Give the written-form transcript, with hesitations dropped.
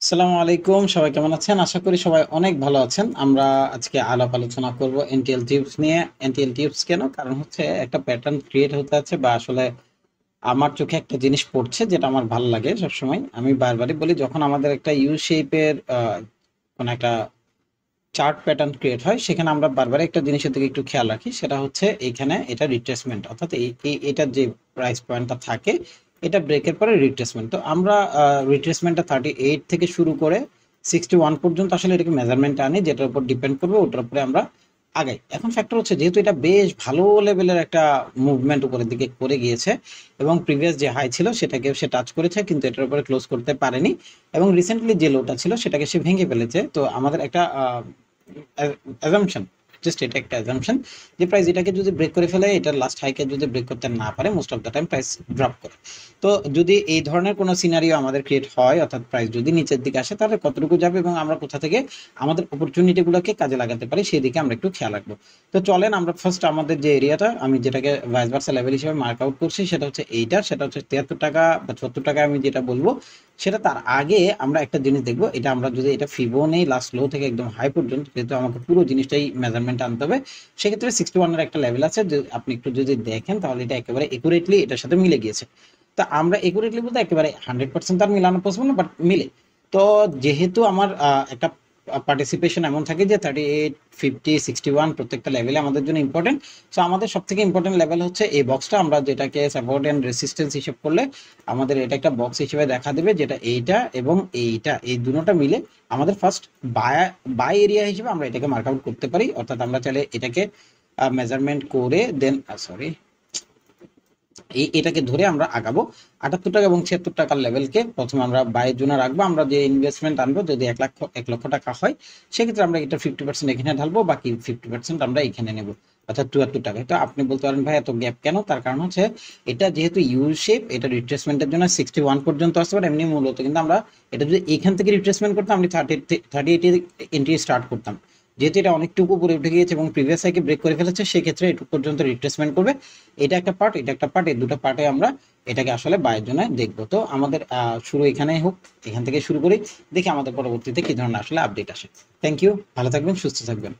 আসসালামু আলাইকুম, সবাই কেমন আছেন? আশা করি সবাই অনেক ভালো আছেন। আমরা আজকে আলোচনা করব এনটিএল টিপস নিয়ে। এনটিএল টিপস কেন? কারণ হচ্ছে একটা প্যাটার্ন ক্রিয়েট হতে আছে, বা আসলে আমার চোখে একটা জিনিস পড়ছে যেটা আমার ভালো লাগে সবসময়। আমি বারবারই বলি, যখন আমাদের একটা ইউ শেপের কোনো একটা চার্ট প্যাটার্ন ক্রিয়েট হয়, সেখানে আমরা বারবার একটা জিনিসের দিকে একটু খেয়াল রাখি, সেটা হচ্ছে এইখানে এটা রিট্রেসমেন্ট, অর্থাৎ এটার যে প্রাইস পয়েন্টটা থাকে, এটা ব্রেকের পরে রিট্রেসমেন্ট। তো আমরা রিট্রেসমেন্টটা 38 থেকে শুরু করে 61 পর্যন্ত আসলে এটাকে মেজারমেন্ট আনি, যেটার উপর ডিপেন্ড করবে, ওটার উপরে আমরা আগাই। এখন ফ্যাক্টর হচ্ছে, যেহেতু এটা বেশ ভালো লেভেলের একটা মুভমেন্ট উপরের দিকে করে গিয়েছে, এবং প্রিভিয়াস যে হাই ছিল সেটাকে সে টাচ করেছে, কিন্তু এটার উপরে ক্লোজ করতে পারেনি, এবং রিসেন্টলি যে লোটা ছিল সেটাকে সে ভেঙে ফেলেছে। তো আমাদের একটা অ্যাজাম্পশন, জাস্ট এটা একটা অ্যাজাম্পশন, যে প্রাইস এটাকে যদি ব্রেক করে ফেলে, এটার লাস্ট হাইকে যদি ব্রেক করতে না পারে, most of the time price drop করে। তো যদি এই ধরনের কোনো সিনারিও আমাদের ক্রিয়েট হয়, অর্থাৎ প্রাইস যদি নিচের দিকে আসে, তাহলে কতটুকু যাবে এবং আমরা কোথা থেকে আমাদের অপরচুনিটিগুলোকে কাজে লাগাতে পারি, সেই দিকে আমরা একটু খেয়াল রাখবো। তো চলেন আমরা ফার্স্ট আমাদের যে এরিয়াটা, আমি যেটাকে ভাইস ভার্সা লেভেল হিসেবে মার্ক আউট করছি, সেটা হচ্ছে এইটা, সেটা হচ্ছে 73 টাকা বা 74 টাকা আমি যেটা বলবো। সেটা তার আগে আমরা একটা জিনিস দেখবো, এটা আমরা যদি এটা ফিবো নেই লাস্ট লো থেকে একদম হাই পর্যন্ত, যেহেতু আমাকে পুরো জিনিসটাই মেজারমেন্ট আনতে হবে, সেক্ষেত্রে 61 এর একটা লেভেল আছে, আপনি একটু যদি দেখেন তাহলে এটা একেবারে একুরেটলি এটার সাথে মিলে গিয়েছে। তা আমরা একুরেটলি বলতে একেবারে 100% তার মিলানো পসিবল না, বাট মিলে। তো যেহেতু আমার একটা পার্টিসিপেশন এমন থাকে যে 38, 50, 61 প্রত্যেকটা লেভেলে আমাদের জন্য ইম্পর্টেন্ট। সো আমাদের সব থেকে ইম্পর্টেন্ট লেভেল হচ্ছে এই বক্সটা, আমরা যেটাকে সাপোর্ট এন্ড রেসিস্টেন্স হিসেব করলে আমাদের এটা একটা বক্স হিসেবে দেখা দেবে, যেটা এইটা এবং এইটা, এই দুটোটা মিলে আমাদের ফার্স্ট বাই এরিয়া হিসেবে আমরা এটাকে মার্ক আউট করতে পারি। অর্থাৎ আমরা চাইলে এটাকে মেজারমেন্ট করে দেন সরি এটাকে ধরে আমরা আগাবো। 78 টাকা এবং 76 টাকার লেভেলকে প্রথমে আমরা বাইয়ের জন্য রাখবো। আমরা যে ইনভেস্টমেন্ট আনবো, যদি 1 লক্ষ টাকা হয়, সেক্ষেত্রে আমরা এটা 50% এখানে ঢালবো, বাকি 50% আমরা এখানে নেবো, অর্থাৎ 74 টাকায়। তো আপনি বলতে পারেন, ভাই এত গ্যাপ কেন? তার কারণ হচ্ছে, এটা যেহেতু ইউ শেপ, এটা রিট্রেসমেন্টের জন্য 61 পর্যন্ত আসতে পারে এমনি মূলত, কিন্তু আমরা এটা যদি এখান থেকে রিট্রেসমেন্ট করতাম, আমি 38 এন্ট্রি স্টার্ট করতাম। যেহেতু এটা অনেকটুকু উপরে উঠে গিয়েছে এবং প্রিভিয়াস হাইকে ব্রেক করে ফেলেছে, সেক্ষেত্রে এটুকু পর্যন্ত রিট্রেসমেন্ট করবে। এটা একটা পার্ট, এটা একটা পার্ট, এই দুটো পার্টে আমরা এটাকে আসলে বায়ের জন্য দেখবো। তো আমাদের শুরু এখানেই হোক, এখান থেকে শুরু করি, দেখি আমাদের পরবর্তীতে কি ধরনের আসলে আপডেট আসে। থ্যাংক ইউ, ভালো থাকবেন, সুস্থ থাকবেন।